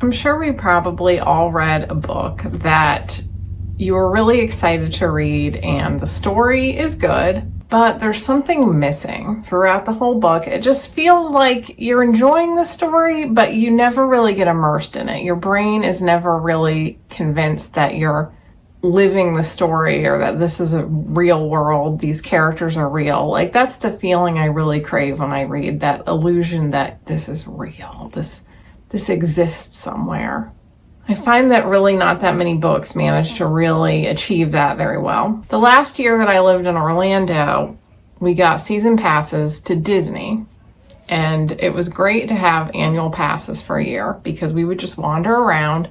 I'm sure we probably all read a book that you were really excited to read and the story is good, but there's something missing throughout the whole book. It just feels like you're enjoying the story, but you never really get immersed in it. Your brain is never really convinced that you're living the story or that this is a real world, these characters are real. Like, that's the feeling I really crave when I read, that illusion that this is real, this exists somewhere. I find that really not that many books manage to really achieve that very well. The last year that I lived in Orlando, we got season passes to Disney, and it was great to have annual passes for a year because we would just wander around.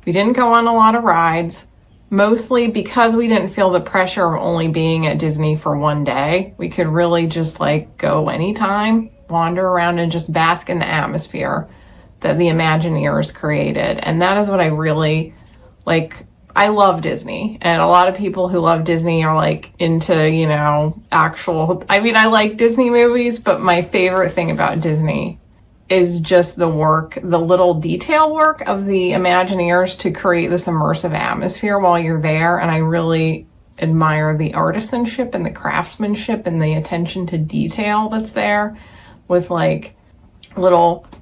We didn't go on a lot of rides, mostly because we didn't feel the pressure of only being at Disney for one day. We could really just go anytime, wander around and just bask in the atmosphere that the Imagineers created. And that is what I really like. I love Disney, and a lot of people who love Disney are into, I like Disney movies, but my favorite thing about Disney is just the little detail work of the Imagineers to create this immersive atmosphere while you're there. And I really admire the artisanship and the craftsmanship and the attention to detail that's there with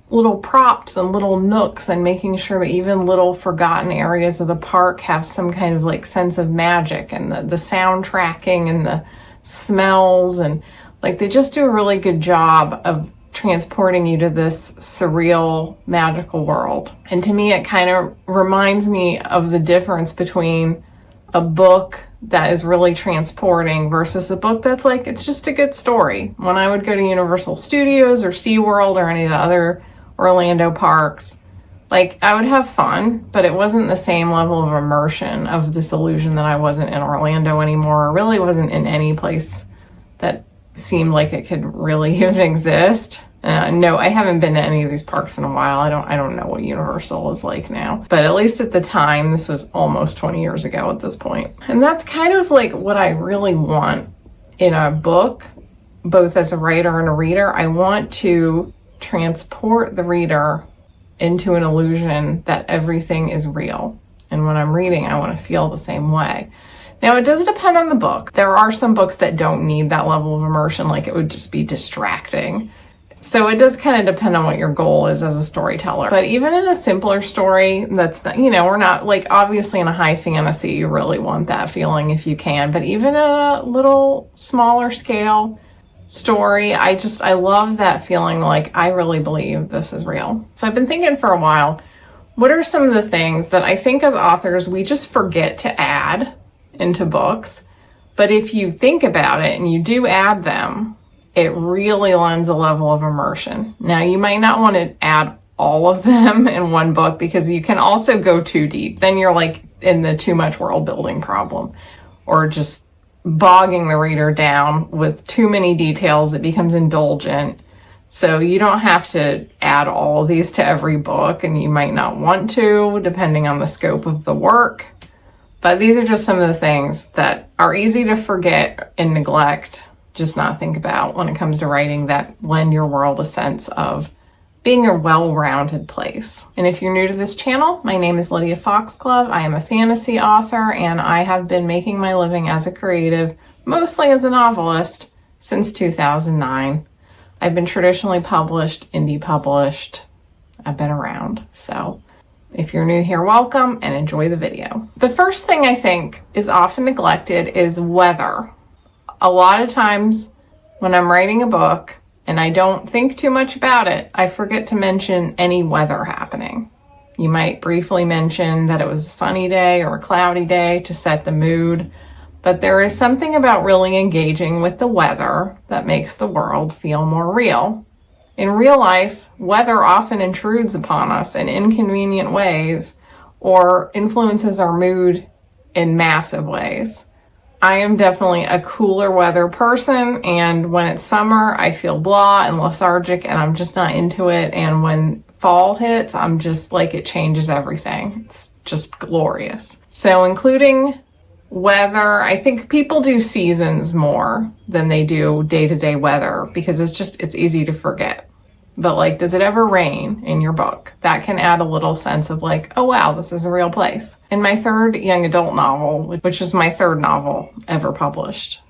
little props and little nooks, and making sure that even little forgotten areas of the park have some kind of sense of magic, and the sound tracking and the smells, and they just do a really good job of transporting you to this surreal, magical world. And to me, it kind of reminds me of the difference between a book that is really transporting versus a book that's it's just a good story. When I would go to Universal Studios or SeaWorld or any of the other Orlando parks, I would have fun, but it wasn't the same level of immersion of this illusion that I wasn't in Orlando anymore, or really wasn't in any place that seemed like it could really even exist. No, I haven't been to any of these parks in a while. I don't know what Universal is like now, but at least at the time, this was almost 20 years ago at this point. And that's kind of what I really want in a book, both as a writer and a reader. I want to transport the reader into an illusion that everything is real. And when I'm reading, I want to feel the same way. Now, it does depend on the book. There are some books that don't need that level of immersion, it would just be distracting. So it does kind of depend on what your goal is as a storyteller. But even in a simpler story that's not, we're not obviously in a high fantasy, you really want that feeling if you can. But even in a little smaller scale story, I love that feeling I really believe this is real. So I've been thinking for a while, what are some of the things that I think as authors we just forget to add into books? But if you think about it and you do add them, it really lends a level of immersion. Now, you might not want to add all of them in one book because you can also go too deep. Then you're in the too much world building problem, or just bogging the reader down with too many details. It becomes indulgent. So you don't have to add all of these to every book, and you might not want to, depending on the scope of the work. But these are just some of the things that are easy to forget and neglect, just not think about when it comes to writing, that lend your world a sense of being a well-rounded place. And if you're new to this channel, my name is Lydia Foxglove. I am a fantasy author, and I have been making my living as a creative, mostly as a novelist, since 2009. I've been traditionally published, indie published. I've been around. So if you're new here, welcome, and enjoy the video. The first thing I think is often neglected is weather. A lot of times when I'm writing a book and I don't think too much about it, I forget to mention any weather happening. You might briefly mention that it was a sunny day or a cloudy day to set the mood, but there is something about really engaging with the weather that makes the world feel more real. In real life, weather often intrudes upon us in inconvenient ways or influences our mood in massive ways. I am definitely a cooler weather person, and when it's summer, I feel blah and lethargic and I'm just not into it. And when fall hits, I'm just it changes everything. It's just glorious. So including weather, I think people do seasons more than they do day-to-day weather because it's easy to forget. but like, does it ever rain in your book? That can add a little sense of like, oh wow, this is a real place. In my third young adult novel, which is my third novel ever published,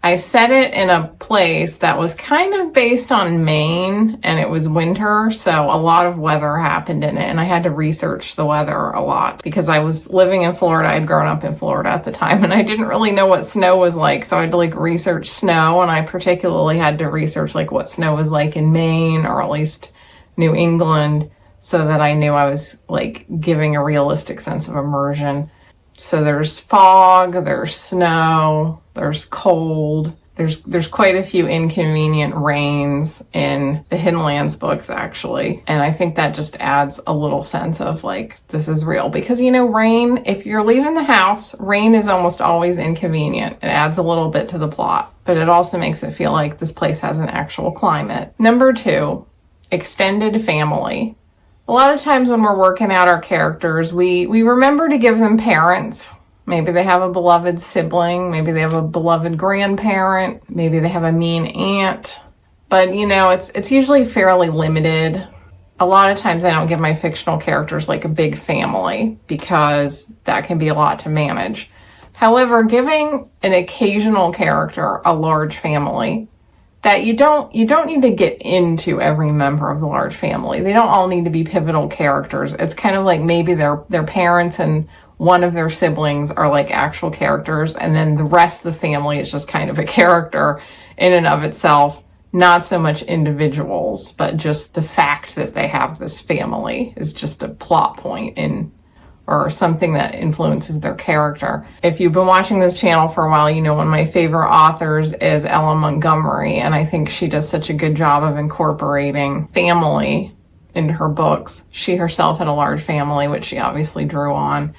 I set it in a place that was kind of based on Maine, and it was winter, so a lot of weather happened in it, and I had to research the weather a lot because I was living in Florida. I'd grown up in Florida at the time, and I didn't really know what snow was like, so I had to like research snow, and I particularly had to research like what snow was like in Maine, or at least New England, so that I knew I was like giving a realistic sense of immersion. So there's fog, there's snow, there's cold, there's quite a few inconvenient rains in the Hidden Lands books, actually. And I think that just adds a little sense of like, this is real. Because, you know, rain, if you're leaving the house, rain is almost always inconvenient. It adds a little bit to the plot, but it also makes it feel like this place has an actual climate. Number 2, extended family. A lot of times when we're working out our characters, we remember to give them parents. Maybe they have a beloved sibling, maybe they have a beloved grandparent, maybe they have a mean aunt. But you know, it's usually fairly limited. A lot of times I don't give my fictional characters like a big family because that can be a lot to manage. However, giving an occasional character a large family, that you don't need to get into every member of the large family. They don't all need to be pivotal characters. It's kind of like maybe their parents and one of their siblings are like actual characters, and then the rest of the family is just kind of a character in and of itself. Not so much individuals, but just the fact that they have this family is just a plot point in, or something that influences their character. If you've been watching this channel for a while, you know one of my favorite authors is Ella Montgomery, and I think she does such a good job of incorporating family into her books. She herself had a large family, which she obviously drew on,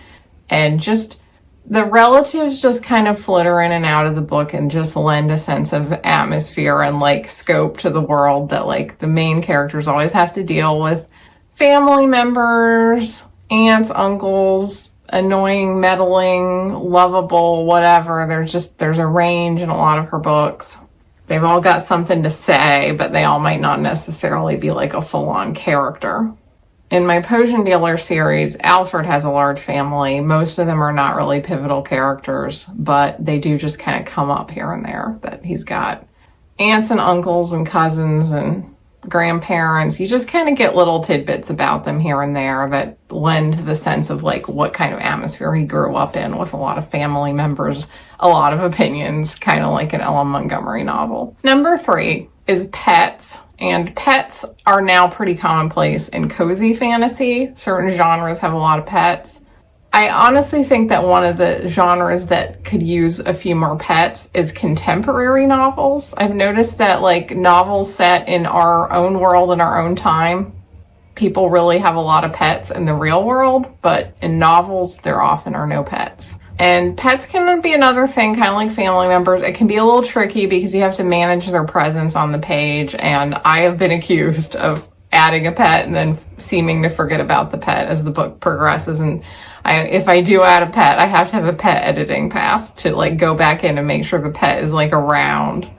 and just the relatives just kind of flitter in and out of the book and just lend a sense of atmosphere and like scope to the world that like the main characters always have to deal with. Family members, aunts, uncles, annoying, meddling, lovable, whatever. There's a range in a lot of her books. They've all got something to say, but they all might not necessarily be like a full-on character. In my Potion Dealer series, Alfred has a large family. Most of them are not really pivotal characters, but they do just kind of come up here and there, that he's got aunts and uncles and cousins and grandparents. You just kind of get little tidbits about them here and there that lend the sense of like what kind of atmosphere he grew up in, with a lot of family members, a lot of opinions, kind of like an Ella Montgomery novel. Number 3 is pets. And pets are now pretty commonplace in cozy fantasy. Certain genres have a lot of pets. I honestly think that one of the genres that could use a few more pets is contemporary novels. I've noticed that like novels set in our own world in our own time, people really have a lot of pets in the real world, but in novels there often are no pets. And pets can be another thing, kind of like family members. It can be a little tricky because you have to manage their presence on the page, and I have been accused of adding a pet and then seeming to forget about the pet as the book progresses. And if I do add a pet, I have to have a pet editing pass to like go back in and make sure the pet is like around.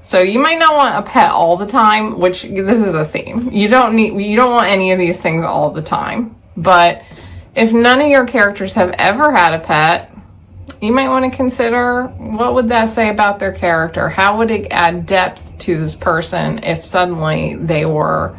So you might not want a pet all the time, which this is a theme. You don't want any of these things all the time. But if none of your characters have ever had a pet, you might want to consider, what would that say about their character? How would it add depth to this person if suddenly they were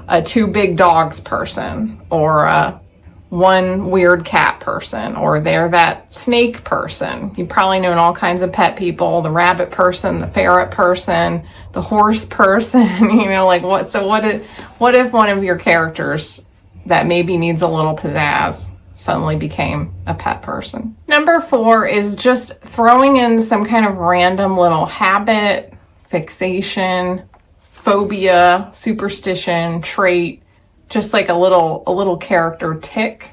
a 2 big dogs person, or a 1 weird cat person, or they're that snake person? You've probably known all kinds of pet people, the rabbit person, the ferret person, the horse person, you know, like what if one of your characters that maybe needs a little pizzazz suddenly became a pet person? Number 4 is just throwing in some kind of random little habit, fixation, phobia, superstition, trait, just like a little character tick,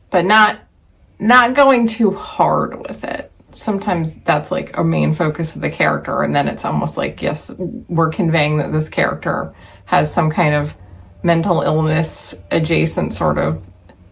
but not going too hard with it. Sometimes that's like a main focus of the character, and then it's almost like, yes, we're conveying that this character has some kind of mental illness adjacent sort of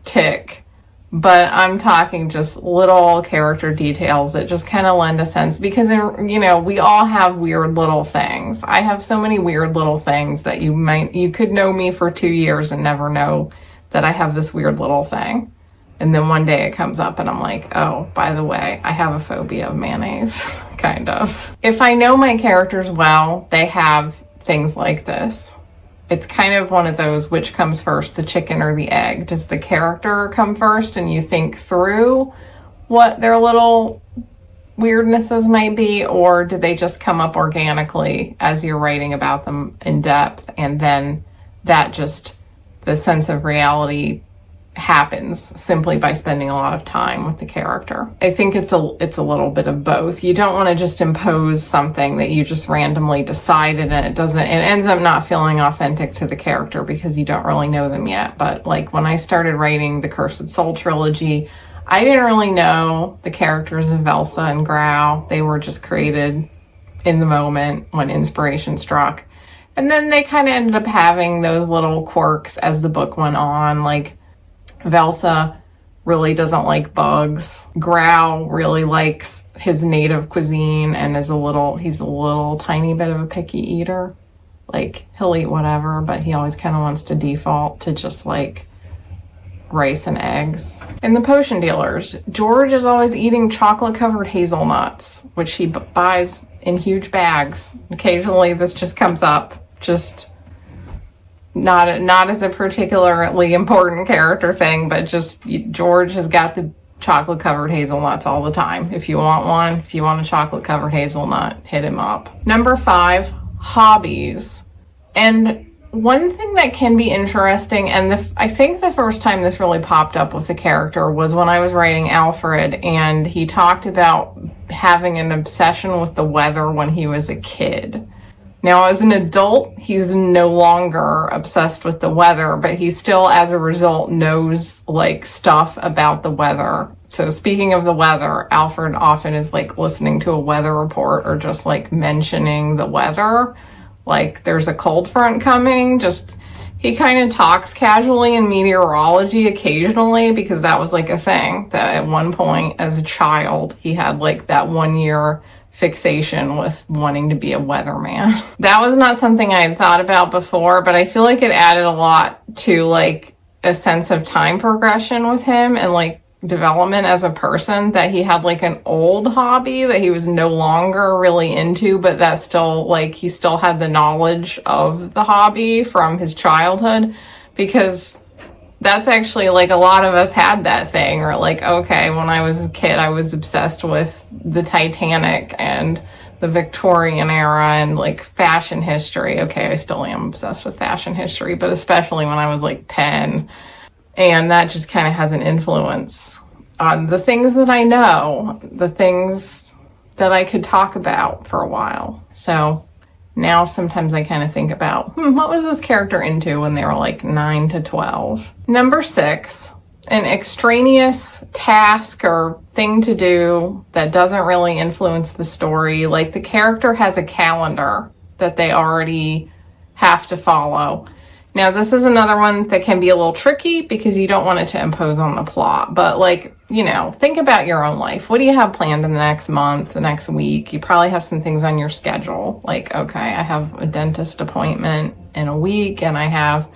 tick, But I'm talking just little character details that just kind of lend a sense, because, we all have weird little things. I have so many weird little things that you could know me for 2 years and never know that I have this weird little thing. And then one day it comes up and I'm like, oh, by the way, I have a phobia of mayonnaise, kind of. If I know my characters well, they have things like this. It's kind of one of those, which comes first, the chicken or the egg? Does the character come first and you think through what their little weirdnesses might be, or do they just come up organically as you're writing about them in depth, and then the sense of reality happens simply by spending a lot of time with the character? I think it's a little bit of both. You don't want to just impose something that you just randomly decided, and it ends up not feeling authentic to the character because you don't really know them yet. But like when I started writing the Cursed Soul trilogy, I didn't really know the characters of Velsa and Grau. They were just created in the moment when inspiration struck. And then they kind of ended up having those little quirks as the book went on. Like Velsa really doesn't like bugs. Grau really likes his native cuisine and he's a little tiny bit of a picky eater. Like, he'll eat whatever, but he always kind of wants to default to just like rice and eggs. In the potion dealers, George is always eating chocolate-covered hazelnuts, which he buys in huge bags. Occasionally this just comes up, just not as a particularly important character thing, but just George has got the chocolate-covered hazelnuts all the time. If you want a chocolate-covered hazelnut, hit him up. Number 5, hobbies. And one thing that can be interesting, and I think the first time this really popped up with the character was when I was writing Alfred, and he talked about having an obsession with the weather when he was a kid. Now, as an adult, he's no longer obsessed with the weather, but he still, as a result, knows like stuff about the weather. So speaking of the weather, Alfred often is like listening to a weather report or just like mentioning the weather. Like there's a cold front coming, he kind of talks casually in meteorology occasionally, because that was like a thing that at one point as a child, he had like that 1 year fixation with wanting to be a weatherman. That was not something I had thought about before, but I feel like it added a lot to like a sense of time progression with him and like development as a person, that he had like an old hobby that he was no longer really into, but that still like he still had the knowledge of the hobby from his childhood, because that's actually like a lot of us had that thing, or like, okay, when I was a kid, I was obsessed with the Titanic and the Victorian era and like fashion history. Okay, I still am obsessed with fashion history, but especially when I was like 10. And that just kind of has an influence on the things that I know, the things that I could talk about for a while. So now sometimes I kind of think about, what was this character into when they were like 9 to 12? Number 6, an extraneous task or thing to do that doesn't really influence the story. Like the character has a calendar that they already have to follow. Now, this is another one that can be a little tricky because you don't want it to impose on the plot. But like, think about your own life. What do you have planned in the next month, the next week? You probably have some things on your schedule. Like, okay, I have a dentist appointment in a week and I have,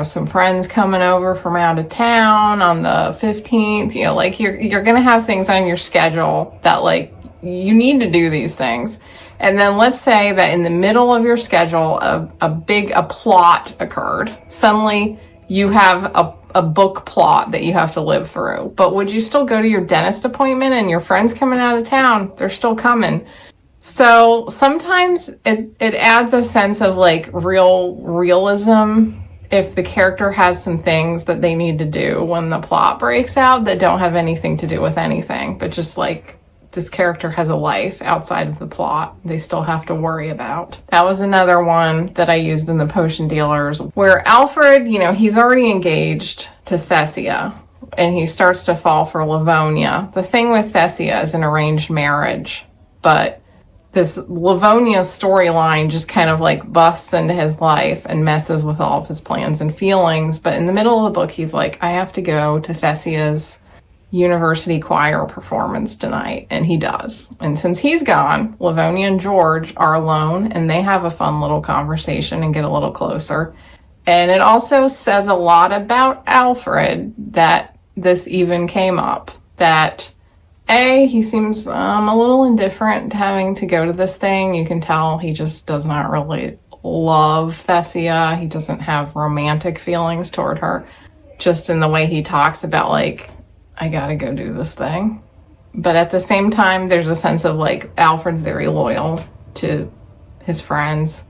some friends coming over from out of town on the 15th. Like you're going to have things on your schedule that like you need to do these things. And then let's say that in the middle of your schedule, a plot occurred. Suddenly you have a book plot that you have to live through. But would you still go to your dentist appointment and your friends coming out of town? They're still coming. So sometimes it adds a sense of like realism if the character has some things that they need to do when the plot breaks out that don't have anything to do with anything, but just like this character has a life outside of the plot they still have to worry about. That was another one that I used in the Potion Dealers, where Alfred, he's already engaged to Thessia and he starts to fall for Livonia. The thing with Thessia is an arranged marriage, but this Livonia storyline just kind of like busts into his life and messes with all of his plans and feelings. But in the middle of the book, he's like, I have to go to Thessia's university choir performance tonight, and he does. And since he's gone, Livonia and George are alone, and they have a fun little conversation and get a little closer. And it also says a lot about Alfred that this even came up, that he seems a little indifferent to having to go to this thing. You can tell he just does not really love Thessia. He doesn't have romantic feelings toward her, just in the way he talks about, like, I gotta go do this thing. But at the same time, there's a sense of, like, Alfred's very loyal to his friends.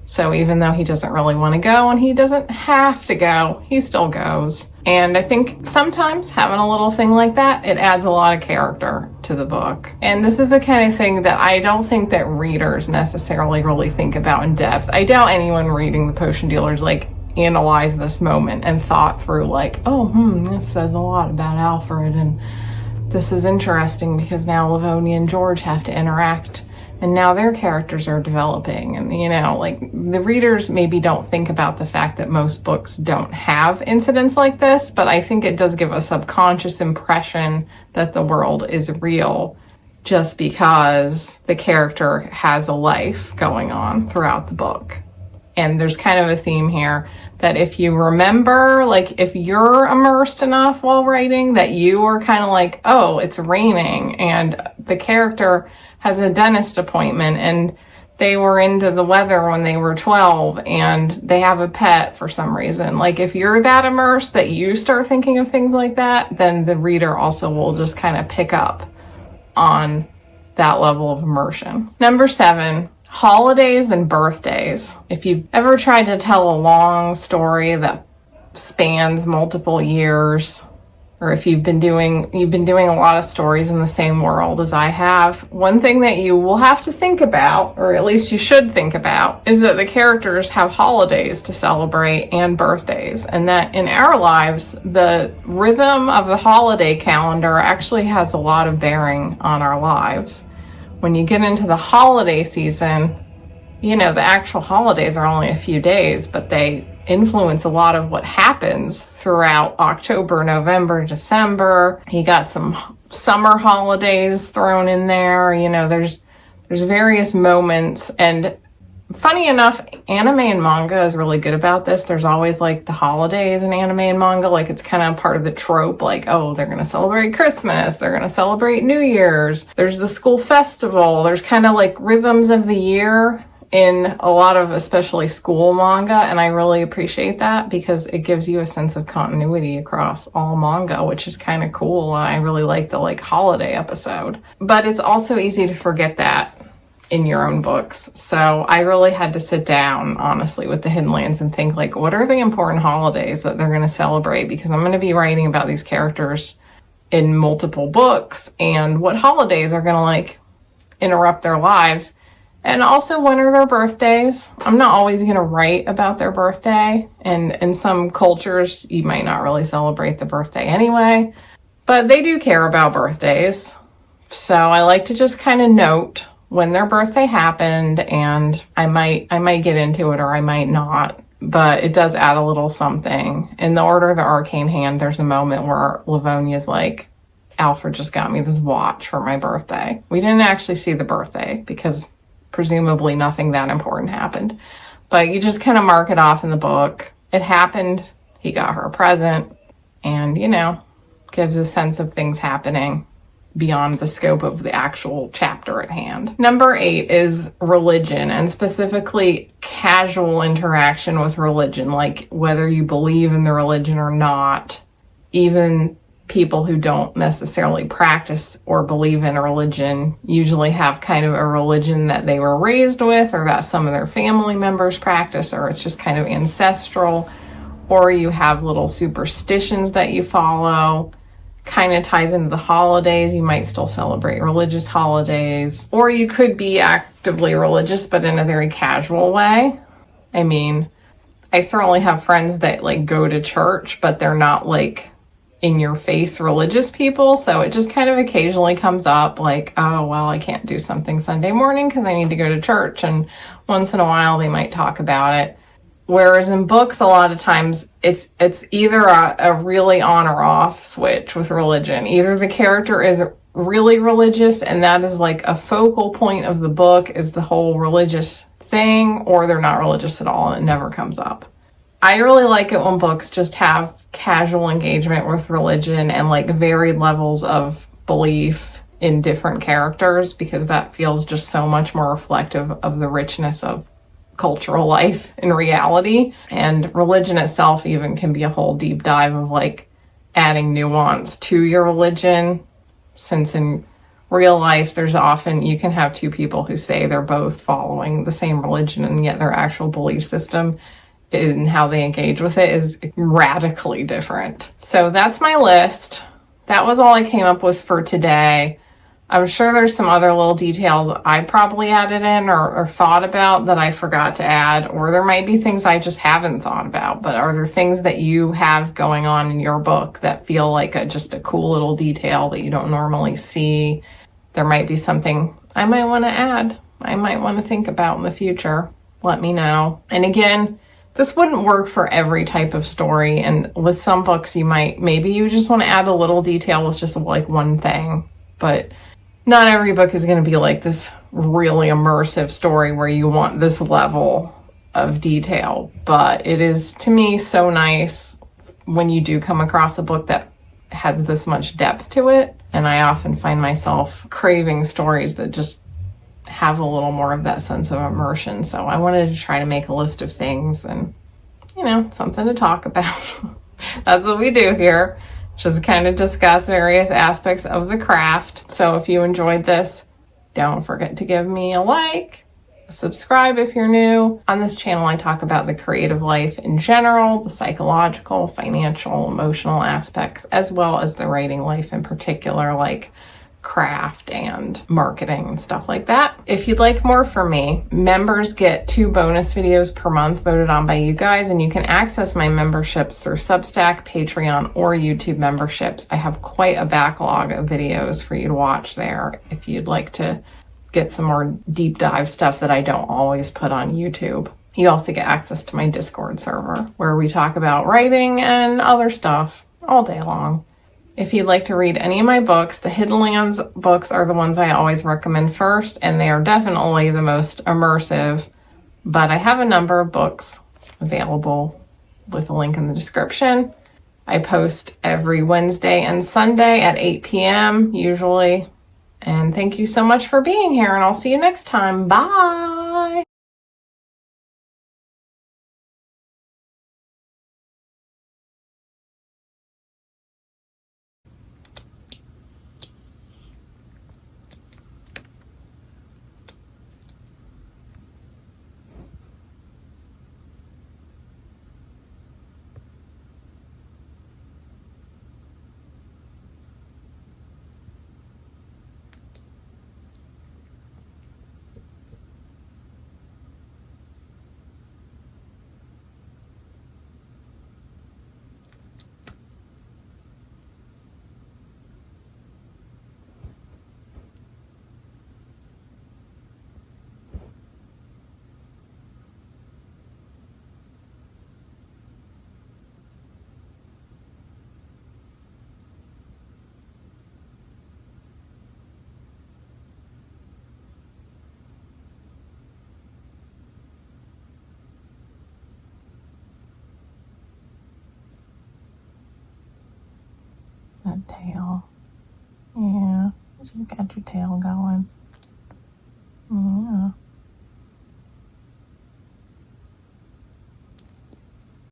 So even though he doesn't really want to go and he doesn't have to go, he still goes. And I think sometimes having a little thing like that, it adds a lot of character to the book. And this is the kind of thing that I don't think that readers necessarily really think about in depth. I doubt anyone reading The Potion Dealers, like, analyzed this moment and thought through, like, this says a lot about Alfred, and this is interesting because now Livonia and George have to interact, and now their characters are developing. And, you know, like, the readers maybe don't think about the fact that most books don't have incidents like this, but I think it does give a subconscious impression that the world is real just because the character has a life going on throughout the book. And there's kind of a theme here that if you remember, like, if you're immersed enough while writing that you are kind of like, oh, it's raining, and the character has a dentist appointment, and they were into the weather when they were 12, and they have a pet for some reason. Like, if you're that immersed that you start thinking of things like that, then the reader also will just kind of pick up on that level of immersion. Number 7, holidays and birthdays. If you've ever tried to tell a long story that spans multiple years, or if you've been doing a lot of stories in the same world as I have, one thing that you will have to think about, or at least you should think about, is that the characters have holidays to celebrate and birthdays, and that in our lives, the rhythm of the holiday calendar actually has a lot of bearing on our lives. When you get into the holiday season, you know, the actual holidays are only a few days, but they influence a lot of what happens throughout October, November, December. You got some summer holidays thrown in there. You know, there's various moments, and funny enough, anime and manga is really good about this. There's always, like, the holidays in anime and manga. Like, it's kind of part of the trope, like, oh, they're going to celebrate Christmas, they're going to celebrate New Year's, there's the school festival, there's kind of like rhythms of the year in a lot of especially school manga, and I really appreciate that because it gives you a sense of continuity across all manga, which is kind of cool, and I really like the, like, holiday episode. But it's also easy to forget that in your own books. So I really had to sit down, honestly, with the Hidden Lands and think, like, what are the important holidays that they're going to celebrate? Because I'm going to be writing about these characters in multiple books, and what holidays are going to, like, interrupt their lives. And also, when are their birthdays? I'm not always going to write about their birthday, and in some cultures, you might not really celebrate the birthday anyway, but they do care about birthdays. So I like to just kind of note when their birthday happened, and I might get into it or I might not, but it does add a little something. In the Order of the Arcane Hand, there's a moment where Livonia's like, Alfred just got me this watch for my birthday. We didn't actually see the birthday because presumably nothing that important happened, but you just kind of mark it off in the book. It happened, he got her a present, and, you know, gives a sense of things happening beyond the scope of the actual chapter at hand. Number 8 is religion, and specifically casual interaction with religion, like whether you believe in the religion or not. Even people who don't necessarily practice or believe in a religion usually have kind of a religion that they were raised with, or that some of their family members practice, or it's just kind of ancestral, or you have little superstitions that you follow. Kind of ties into the holidays. You might still celebrate religious holidays, or you could be actively religious but in a very casual way. I mean, I certainly have friends that, like, go to church, but they're not, like, in your face religious people, so it just kind of occasionally comes up, like, oh, well, I can't do something Sunday morning because I need to go to church, and once in a while they might talk about it. Whereas in books, a lot of times it's either a really on or off switch with religion. Either the character is really religious and that is like a focal point of the book is the whole religious thing, or they're not religious at all and it never comes up. I really like it when books just have casual engagement with religion and like varied levels of belief in different characters, because that feels just so much more reflective of the richness of cultural life in reality. And religion itself even can be a whole deep dive of like adding nuance to your religion, since in real life there's often, you can have two people who say they're both following the same religion and yet their actual belief system and how they engage with it is radically different. So that's my list. That was all I came up with for today. I'm sure there's some other little details I probably added in or thought about that I forgot to add, or there might be things I just haven't thought about. But are there things that you have going on in your book that feel like just a cool little detail that you don't normally see? There might be something I might want to add, I might want to think about in the future. Let me know. And again, this wouldn't work for every type of story. And with some books, maybe you just want to add a little detail with just like one thing. But not every book is going to be like this really immersive story where you want this level of detail. But it is, to me, so nice when you do come across a book that has this much depth to it. And I often find myself craving stories that just have a little more of that sense of immersion. So I wanted to try to make a list of things and, something to talk about. That's what we do here. Just kind of discuss various aspects of the craft. So if you enjoyed this, don't forget to give me a like, subscribe if you're new. On this channel, I talk about the creative life in general, the psychological, financial, emotional aspects, as well as the writing life in particular, like craft and marketing and stuff like that. If you'd like more from me, members get 2 bonus videos per month voted on by you guys, and you can access my memberships through Substack, Patreon, or YouTube memberships. I have quite a backlog of videos for you to watch there if you'd like to get some more deep dive stuff that I don't always put on YouTube. You also get access to my Discord server where we talk about writing and other stuff all day long. If you'd like to read any of my books, the Hidden Lands books are the ones I always recommend first, and they are definitely the most immersive, but I have a number of books available with a link in the description. I post every Wednesday and Sunday at 8 p.m. usually. And thank you so much for being here, and I'll see you next time. Bye! That tail. Yeah, you just got your tail going. Yeah.